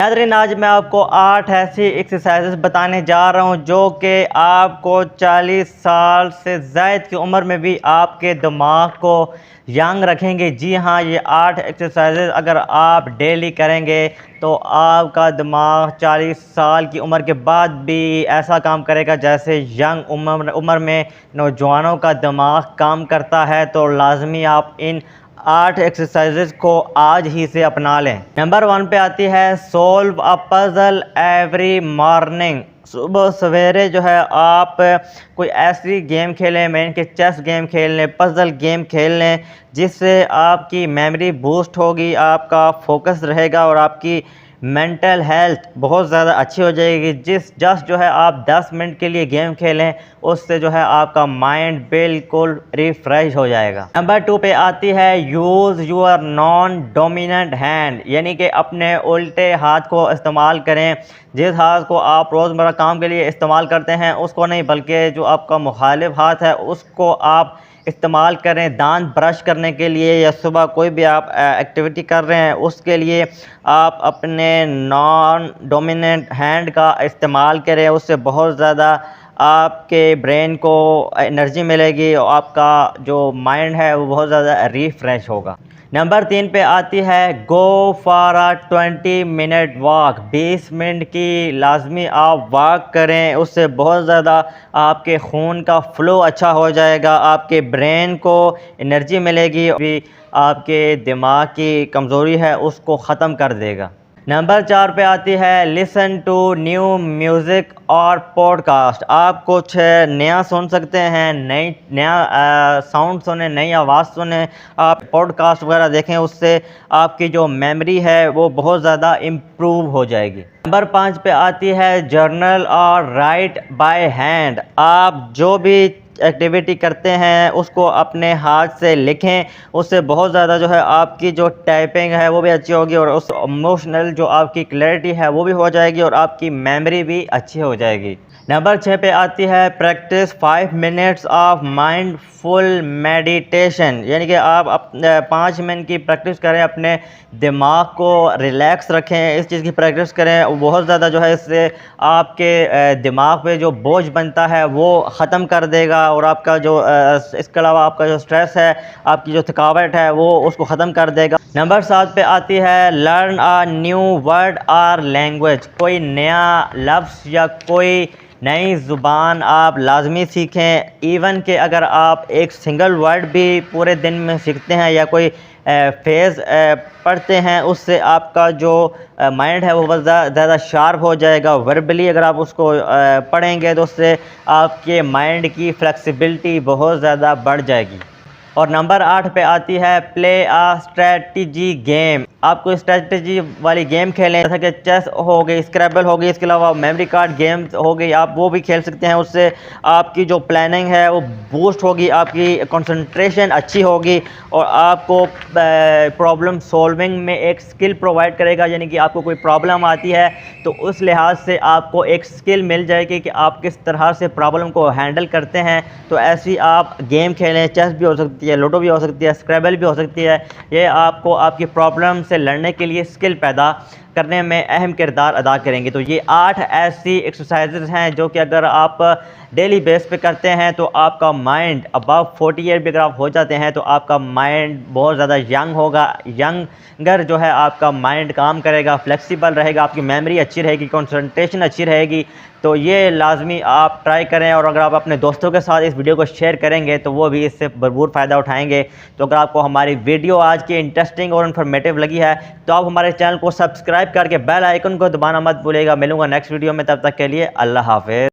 नाज़रीन, आज मैं आपको 8 ऐसी एक्सरसाइजेस बताने जा रहा हूं जो कि आपको 40 साल से ज़ायद की उम्र में भी आपके दिमाग को यंग रखेंगे। जी हाँ, ये 8 एक्सरसाइजेस अगर आप डेली करेंगे तो आपका दिमाग 40 साल की उम्र के बाद भी ऐसा काम करेगा जैसे यंग उम्र में नौजवानों का दिमाग काम करता है। तो लाजमी आप इन 8 एक्सरसाइजेज को आज ही से अपना लें। नंबर 1 पे आती है solve a puzzle every morning. सुबह सवेरे जो है आप कोई ऐसी गेम खेलें, मीन के चेस गेम खेल लें, पजल गेम खेल लें, जिससे आपकी मेमोरी बूस्ट होगी, आपका फोकस रहेगा और आपकी मेंटल हेल्थ बहुत ज़्यादा अच्छी हो जाएगी। जस्ट जो है आप 10 मिनट के लिए गेम खेलें, उससे जो है आपका माइंड बिल्कुल रिफ्रेश हो जाएगा। नंबर 2 पे आती है use your non dominant hand, यानी कि अपने उल्टे हाथ को इस्तेमाल करें। जिस हाथ को आप रोज़मर्रा काम के लिए इस्तेमाल करते हैं उसको नहीं, बल्कि जो आपका मुखालिफ हाथ है उसको आप इस्तेमाल करें दांत ब्रश करने के लिए, या सुबह कोई भी आप एक्टिविटी कर रहे हैं उसके लिए आप अपने नॉन डोमिनेंट हैंड का इस्तेमाल करें। उससे बहुत ज़्यादा आपके ब्रेन को एनर्जी मिलेगी और आपका जो माइंड है वो बहुत ज़्यादा रिफ्रेश होगा। नंबर 3 पे आती है go for a 20 minute walk. 20 minute की लाजमी आप वॉक करें, उससे बहुत ज़्यादा आपके खून का फ़्लो अच्छा हो जाएगा, आपके ब्रेन को एनर्जी मिलेगी, अभी आपके दिमाग की कमज़ोरी है उसको ख़त्म कर देगा। नंबर 4 पे आती है लिसन टू न्यू म्यूज़िक और पॉडकास्ट। आप कुछ नया सुन सकते हैं, नया साउंड सुने, नई आवाज़ सुने, आप पॉडकास्ट वगैरह देखें, उससे आपकी जो मेमोरी है वो बहुत ज़्यादा इम्प्रूव हो जाएगी। नंबर 5 पे आती है जर्नल और राइट बाय हैंड। आप जो भी एक्टिविटी करते हैं उसको अपने हाथ से लिखें, उससे बहुत ज़्यादा जो है आपकी जो टाइपिंग है वो भी अच्छी होगी और उस इमोशनल जो आपकी क्लैरिटी है वो भी हो जाएगी और आपकी मेमोरी भी अच्छी हो जाएगी। नंबर 6 पे आती है practice 5 minutes of mindful meditation, यानी कि आप 5 मिनट की प्रैक्टिस करें, अपने दिमाग को रिलैक्स रखें, इस चीज़ की प्रैक्टिस करें। बहुत ज़्यादा जो है इससे आपके दिमाग पे जो बोझ बनता है वो ख़त्म कर देगा और आपका जो इसके अलावा आपका जो स्ट्रेस है, आपकी जो थकावट है वो उसको ख़त्म कर देगा। नंबर 7 पे आती है लर्न अ न्यू वर्ड और लैंग्वेज। कोई नया लफ्ज़ या कोई नई ज़ुबान आप लाजमी सीखें। इवन कि अगर आप एक सिंगल वर्ड भी पूरे दिन में सीखते हैं या कोई फेज़ पढ़ते हैं, उससे आपका जो माइंड है वो बहुत ज़्यादा शार्प हो जाएगा। वर्बली अगर आप उसको पढ़ेंगे तो उससे आपके माइंड की फ्लेक्सिबिलिटी बहुत ज़्यादा बढ़ जाएगी। और नंबर 8 पे आती है प्ले आ स्ट्रेटजी गेम। आप कोई स्ट्रेटजी वाली गेम खेलें, जैसा कि चेस हो गई, स्क्रैबल हो गई, इसके अलावा मेमोरी कार्ड गेम्स हो गई, आप वो भी खेल सकते हैं। उससे आपकी जो प्लानिंग है वो बूस्ट होगी, आपकी कंसंट्रेशन अच्छी होगी और आपको प्रॉब्लम सॉल्विंग में एक स्किल प्रोवाइड करेगा। यानी कि आपको कोई प्रॉब्लम आती है तो उस लिहाज से आपको एक स्किल मिल जाएगी कि आप किस तरह से प्रॉब्लम को हैंडल करते हैं। तो ऐसी आप गेम खेलें, चेस भी हो सकती है, लूडो भी हो सकती है, स्क्रैबल भी हो सकती है। ये आपको आपकी प्रॉब्लम से लड़ने के लिए स्किल पैदा करने में अहम किरदार अदा करेंगे। तो ये 8 ऐसी एक्सरसाइजेज हैं जो कि अगर आप डेली बेस पे करते हैं तो आपका माइंड अबव 40 ईयर भी अगर आप हो जाते हैं तो आपका माइंड बहुत ज़्यादा यंग होगा। यंगर जो है आपका माइंड काम करेगा, फ्लेक्सिबल रहेगा, आपकी मेमोरी अच्छी रहेगी, कंसंट्रेशन अच्छी रहेगी। तो ये लाजमी आप ट्राई करें और अगर आप अपने दोस्तों के साथ इस वीडियो को शेयर करेंगे तो वो भी इससे भरपूर फ़ायदा उठाएंगे। तो अगर आपको हमारी वीडियो आज की इंटरेस्टिंग और इन्फॉर्मेटिव लगी है तो आप हमारे चैनल को सब्सक्राइब करके बेल आइकन को दबाना मत भूलिएगा। मिलूंगा नेक्स्ट वीडियो में, तब तक के लिए अल्लाह हाफ़िज़।